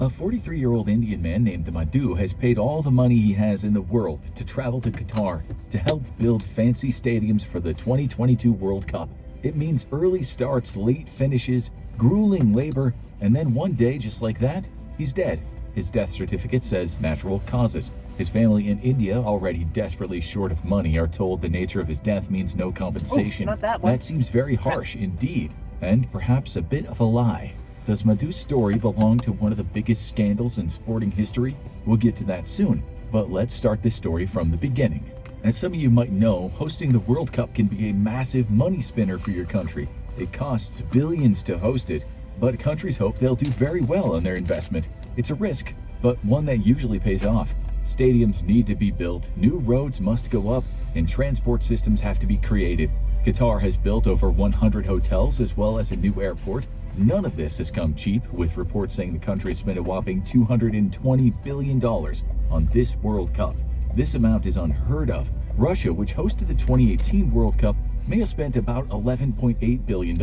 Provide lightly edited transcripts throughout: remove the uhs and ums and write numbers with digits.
A 43-year-old Indian man named Madhu has paid all the money he has in the world to travel to Qatar to help build fancy stadiums for the 2022 World Cup. It means early starts, late finishes, grueling labor, and then one day, just like that, he's dead. His death certificate says natural causes. His family in India, already desperately short of money, are told the nature of his death means no compensation. Not that one. That seems very harsh indeed, and perhaps a bit of a lie. Does Madhu's story belong to one of the biggest scandals in sporting history? We'll get to that soon, but let's start this story from the beginning. As some of you might know, hosting the World Cup can be a massive money spinner for your country. It costs billions to host it, but countries hope they'll do very well on their investment. It's a risk, but one that usually pays off. Stadiums need to be built, new roads must go up, and transport systems have to be created. Qatar has built over 100 hotels as well as a new airport. None of this has come cheap, with reports saying the country has spent a whopping $220 billion on this World Cup. This amount is unheard of. Russia, which hosted the 2018 World Cup, may have spent about $11.8 billion,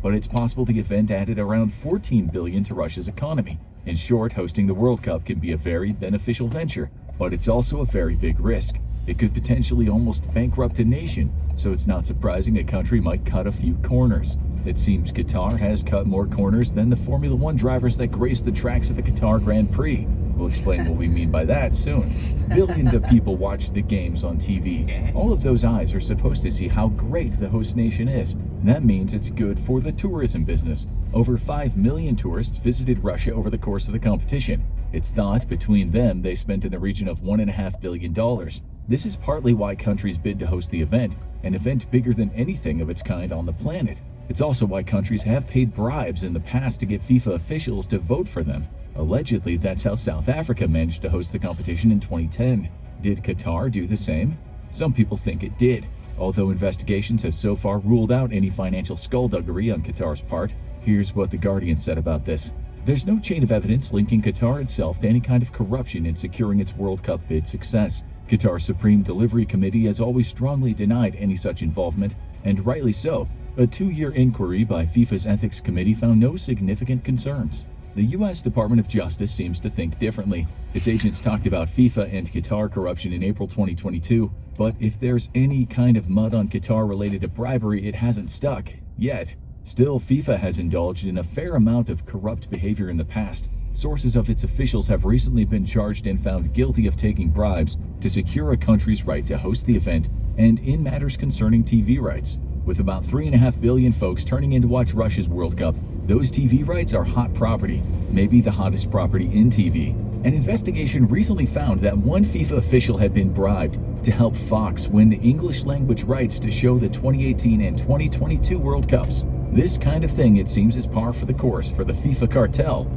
but it's possible the event added around $14 billion to Russia's economy. In short, hosting the World Cup can be a very beneficial venture, but it's also a very big risk. It could potentially almost bankrupt a nation, so it's not surprising a country might cut a few corners. It seems Qatar has cut more corners than the Formula One drivers that grace the tracks of the Qatar Grand Prix. We'll explain what we mean by that soon. Billions of people watch the games on TV. All of those eyes are supposed to see how great the host nation is. That means it's good for the tourism business. Over 5 million tourists visited Russia over the course of the competition. It's thought between them they spent in the region of $1.5 billion. This is partly why countries bid to host the event, an event bigger than anything of its kind on the planet. It's also why countries have paid bribes in the past to get FIFA officials to vote for them. Allegedly, that's how South Africa managed to host the competition in 2010. Did Qatar do the same? Some people think it did, although investigations have so far ruled out any financial skullduggery on Qatar's part. Here's what The Guardian said about this. There's no chain of evidence linking Qatar itself to any kind of corruption in securing its World Cup bid success. Qatar's Supreme Delivery Committee has always strongly denied any such involvement, and rightly so. A 2-year inquiry by FIFA's Ethics Committee found no significant concerns. The U.S. Department of Justice seems to think differently. Its agents talked about FIFA and Qatar corruption in April 2022, but if there's any kind of mud on Qatar related to bribery, it hasn't stuck yet. Still, FIFA has indulged in a fair amount of corrupt behavior in the past. Sources of its officials have recently been charged and found guilty of taking bribes to secure a country's right to host the event and in matters concerning TV rights. With about 3.5 billion folks turning in to watch Russia's World Cup, those TV rights are hot property, maybe the hottest property in TV. An investigation recently found that one FIFA official had been bribed to help Fox win the English language rights to show the 2018 and 2022 World Cups. This kind of thing, it seems, is par for the course for the FIFA cartel,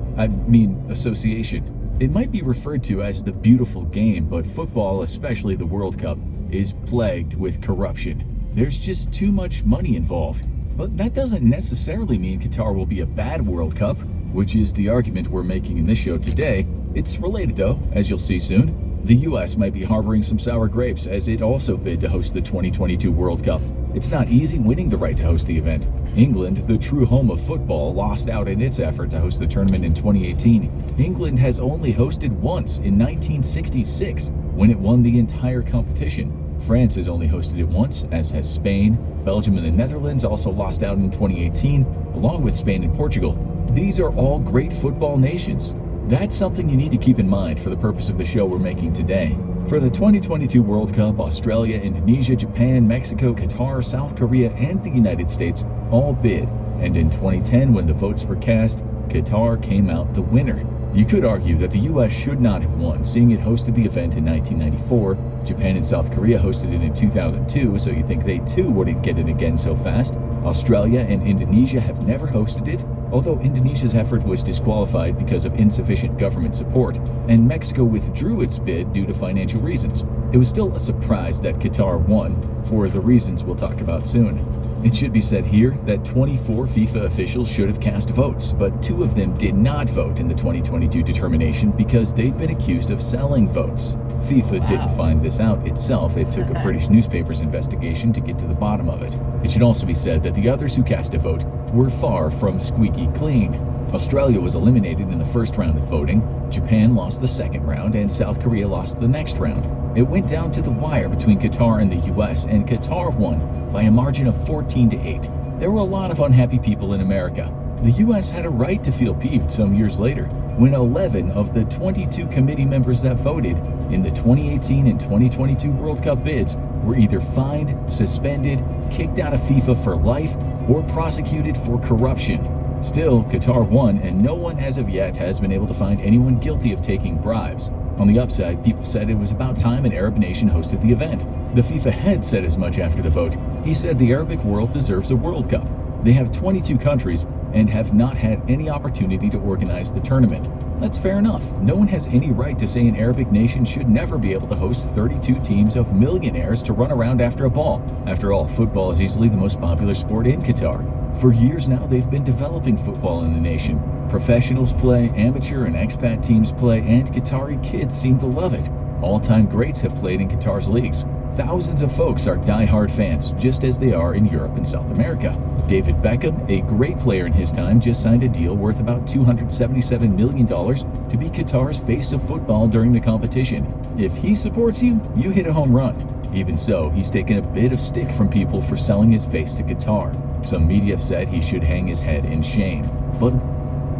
association. It might be referred to as the beautiful game, but football, especially the World Cup, is plagued with corruption. There's just too much money involved. But that doesn't necessarily mean Qatar will be a bad World Cup, which is the argument we're making in this show today. It's related though, as you'll see soon. The US might be harboring some sour grapes as it also bid to host the 2022 World Cup. It's not easy winning the right to host the event. England, the true home of football, lost out in its effort to host the tournament in 2018. England has only hosted once in 1966 when it won the entire competition. France has only hosted it once, as has Spain. Belgium and the Netherlands also lost out in 2018, along with Spain and Portugal. These are all great football nations. That's something you need to keep in mind for the purpose of the show we're making today. For the 2022 World Cup, Australia, Indonesia, Japan, Mexico, Qatar, South Korea, and the United States all bid. And in 2010, when the votes were cast, Qatar came out the winner. You could argue that the US should not have won, seeing it hosted the event in 1994. Japan and South Korea hosted it in 2002, so you think they too wouldn't get it again so fast. Australia and Indonesia have never hosted it, although Indonesia's effort was disqualified because of insufficient government support, and Mexico withdrew its bid due to financial reasons. It was still a surprise that Qatar won, for the reasons we'll talk about soon. It should be said here that 24 FIFA officials should have cast votes, but 2 of them did not vote in the 2022 determination because they'd been accused of selling votes. FIFA didn't find this out itself. It took a British newspaper's investigation to get to the bottom of it. It should also be said that the others who cast a vote were far from squeaky clean. Australia was eliminated in the first round of voting, Japan lost the second round, and South Korea lost the next round. It went down to the wire between Qatar and the US, and Qatar won by a margin of 14-8. There were a lot of unhappy people in America. The US had a right to feel peeved some years later, when 11 of the 22 committee members that voted in the 2018 and 2022 World Cup bids were either fined, suspended, kicked out of FIFA for life, or prosecuted for corruption. Still, Qatar won, and no one as of yet has been able to find anyone guilty of taking bribes. On the upside, people said it was about time an Arab nation hosted the event. The FIFA head said as much after the vote. He said the Arabic world deserves a World Cup. They have 22 countries and have not had any opportunity to organize the tournament. That's fair enough. No one has any right to say an Arabic nation should never be able to host 32 teams of millionaires to run around after a ball. After all, football is easily the most popular sport in Qatar. For years now, they've been developing football in the nation. Professionals play, amateur and expat teams play, and Qatari kids seem to love it. All-time greats have played in Qatar's leagues. Thousands of folks are die-hard fans, just as they are in Europe and South America. David Beckham, a great player in his time, just signed a deal worth about $277 million to be Qatar's face of football during the competition. If he supports you, you hit a home run. Even so, he's taken a bit of stick from people for selling his face to Qatar. Some media have said he should hang his head in shame. But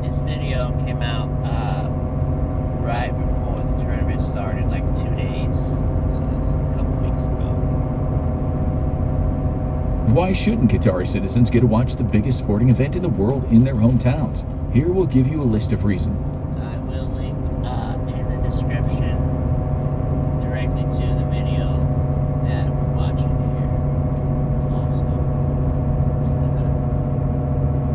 this video came out right before the tournament started, like 2 days. So it's a couple weeks ago. Why shouldn't Qatari citizens get to watch the biggest sporting event in the world in their hometowns? Here we'll give you a list of reasons. I will link in the description directly to the video that we're watching here.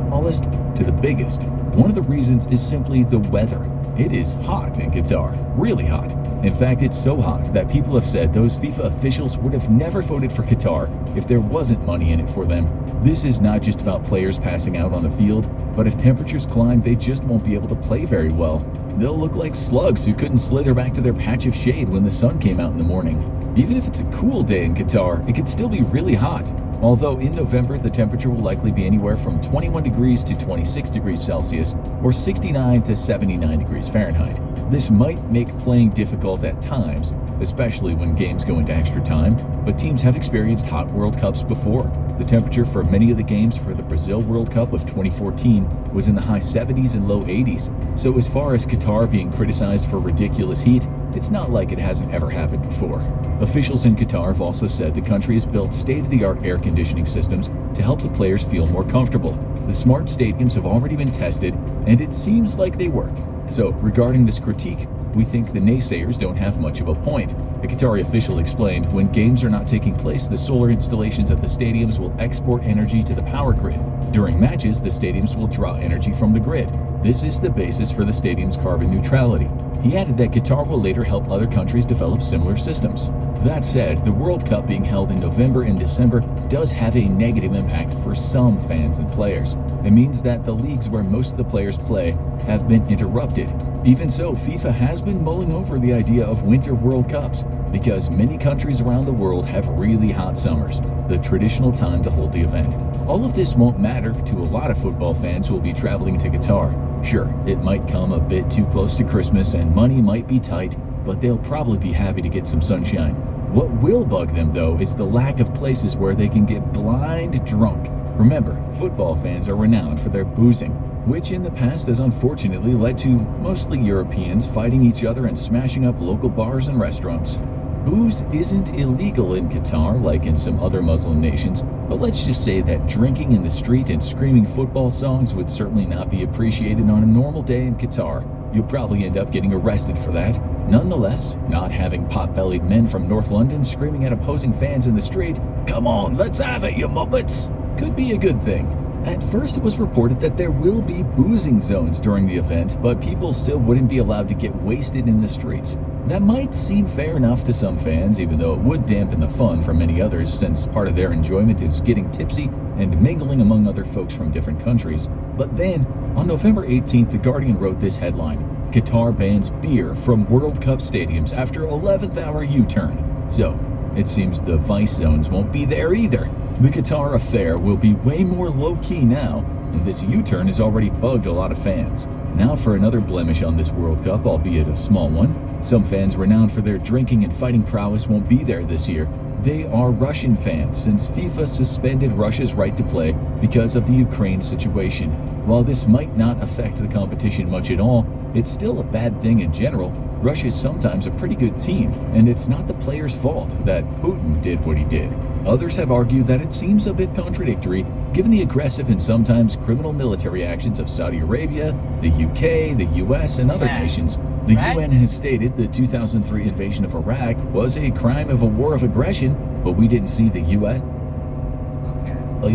Smallest to the biggest. One of the reasons is simply the weather. It is hot in Qatar, really hot. In fact, it's so hot that people have said those FIFA officials would have never voted for Qatar if there wasn't money in it for them. This is not just about players passing out on the field, but if temperatures climb, they just won't be able to play very well. They'll look like slugs who couldn't slither back to their patch of shade when the sun came out in the morning. Even if it's a cool day in Qatar, it can still be really hot. Although in November, the temperature will likely be anywhere from 21 degrees to 26 degrees Celsius or 69 to 79 degrees Fahrenheit. This might make playing difficult at times, especially when games go into extra time, but teams have experienced hot World Cups before. The temperature for many of the games for the Brazil World Cup of 2014 was in the high 70s and low 80s. So as far as Qatar being criticized for ridiculous heat, it's not like it hasn't ever happened before. Officials in Qatar have also said the country has built state-of-the-art air conditioning systems to help the players feel more comfortable. The smart stadiums have already been tested, and it seems like they work. So, regarding this critique, we think the naysayers don't have much of a point. A Qatari official explained, when games are not taking place, the solar installations at the stadiums will export energy to the power grid. During matches, the stadiums will draw energy from the grid. This is the basis for the stadium's carbon neutrality. He added that Qatar will later help other countries develop similar systems. That said, the World Cup being held in November and December does have a negative impact for some fans and players. It means that the leagues where most of the players play have been interrupted. Even so, FIFA has been mulling over the idea of Winter World Cups because many countries around the world have really hot summers, the traditional time to hold the event. All of this won't matter to a lot of football fans who will be traveling to Qatar. Sure, it might come a bit too close to Christmas and money might be tight, but they'll probably be happy to get some sunshine. What will bug them, though, is the lack of places where they can get blind drunk. Remember, football fans are renowned for their boozing, which in the past has unfortunately led to mostly Europeans fighting each other and smashing up local bars and restaurants. Booze isn't illegal in Qatar like in some other Muslim nations, but let's just say that drinking in the street and screaming football songs would certainly not be appreciated on a normal day in Qatar. You'll probably end up getting arrested for that. Nonetheless, not having pot-bellied men from North London screaming at opposing fans in the street, "Come on, let's have it, you muppets," could be a good thing. At first, it was reported that there will be boozing zones during the event, but people still wouldn't be allowed to get wasted in the streets. That might seem fair enough to some fans, even though it would dampen the fun for many others, since part of their enjoyment is getting tipsy and mingling among other folks from different countries. But then, on November 18th, The Guardian wrote this headline: Qatar bans beer from World Cup stadiums after 11th hour U-turn. So, it seems the vice zones won't be there either. The Qatar affair will be way more low-key now, and this U-turn has already bugged a lot of fans. Now for another blemish on this World Cup, albeit a small one. Some fans renowned for their drinking and fighting prowess won't be there this year. They are Russian fans, since FIFA suspended Russia's right to play because of the Ukraine situation. While this might not affect the competition much at all, it's still a bad thing in general. Russia is sometimes a pretty good team, and it's not the players' fault that Putin did what he did. Others have argued that it seems a bit contradictory, given the aggressive and sometimes criminal military actions of Saudi Arabia, the UK, the US, and other nations. The UN has stated the 2003 invasion of Iraq was a crime of a war of aggression, but we didn't see the US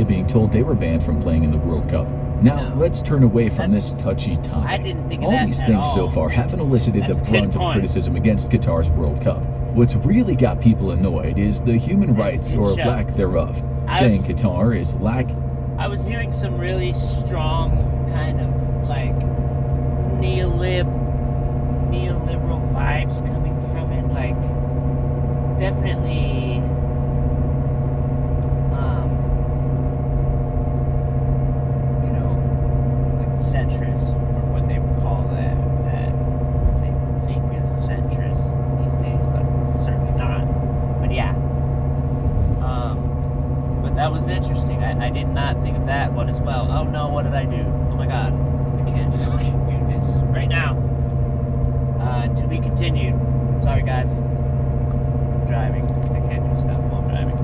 being told they were banned from playing in the World Cup. Now, let's turn away from this touchy topic. I didn't think of all that these at things all. so far haven't elicited That's the a good brunt of point. criticism against Qatar's World Cup. What's really got people annoyed is the human rights, or lack thereof, saying Qatar is I was hearing some really strong kind of like neoliberal vibes coming from it, like definitely like centrist, or what they would call that they think is centrist these days, but certainly not. But yeah. But that was interesting. I did not think of that one as well. Oh no, what did I do? Oh my god. I can't fucking do this right now. To be continued. Sorry guys. I'm driving. I can't do stuff while I'm driving.